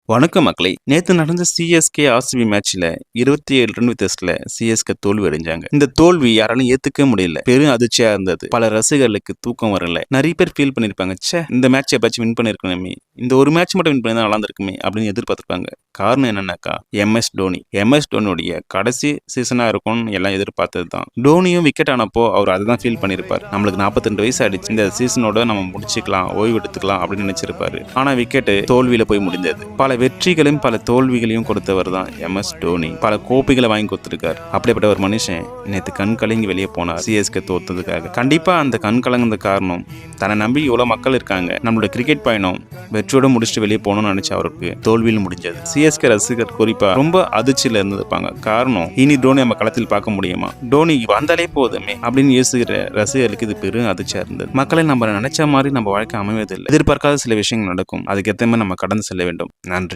வணக்கம் மக்களே. நேத்து நடந்த சிஎஸ்கே ஆர்சிபி மேட்ச்ல 27 ரன் வித்தியாசத்துல சிஎஸ்கே தோல்வி அடைஞ்சாங்க. இந்த தோல்வி யாராலும் ஏத்துக்க முடியல. பெரும் அதிர்ச்சியா இருந்தது. பல ரசிகர்களுக்கு தூக்கம் வரல. நிறைய பேர் ஃபீல் பண்ணிருப்பாங்க, ச்சே இந்த மேட்ச் எப்பயாச்சும் வின் பண்ணிருக்கணுமே, இந்த ஒரு மேட்ச் மட்டும் வின் பண்ணி நல்லா இருந்திருக்குமே அப்படின்னு எதிர்பார்த்திருப்பாங்க. காரணம் என்னன்னாக்கா எம்எஸ் டோனியோடைய கடைசி சீசனா இருக்கும்னு எல்லாம் எதிர்பார்த்தது தான். டோனியும் விக்கெட் ஆனப்போ அவர் அதை தான் ஃபீல் பண்ணிருப்பார். நம்மளுக்கு 42 வயசு ஆயிடுச்சு, இந்த சீசனோட நம்ம முடிச்சுக்கலாம், ஓய்வு எடுத்துக்கலாம் அப்படின்னு நினைச்சிருப்பாரு. ஆனா விக்கெட் தோல்வியில போய் முடிந்தது. பல வெற்றிகளையும் பல தோல்விகளையும் கொடுத்தவர் தான் எம்எஸ் டோனி. பல கோப்பைகளை வாங்கி கொடுத்திருக்காரு. அப்படிப்பட்ட ஒரு மனுஷன் நேற்று கண் கலங்கி வெளியே போனார் சிஎஸ்கே தோத்ததுக்காக. கண்டிப்பா அந்த கண் கலங்குற காரணம் தன்னை நம்பி இவ்வளவு மக்கள் இருக்காங்க, நம்மளோட கிரிக்கெட் பயணம் வெற்றியோட முடிச்சுட்டு வெளியே போகணும்னு நினைச்ச அவருக்கு தோல்வியில் முடிஞ்சது. சிஎஸ்கே ரசிகர் குறிப்பா ரொம்ப அதிர்ச்சியில இருந்திருப்பாங்க. காரணம், இனி டோனி நம்ம களத்தில் பார்க்க முடியுமா, டோனி வந்தாலே போதுமே அப்படின்னு யோசிக்கிற ரசிகர்களுக்கு இது பெரும் அதிர்ச்சியா இருந்தது. மக்களை நம்ம நினைச்ச மாதிரி நம்ம வாழ்க்கை அமைவதில்லை. எதிர்பார்க்காத சில விஷயங்கள் நடக்கும், அதுக்கேற்ற மாதிரி நம்ம கடந்து செல்ல வேண்டும். நன்றி.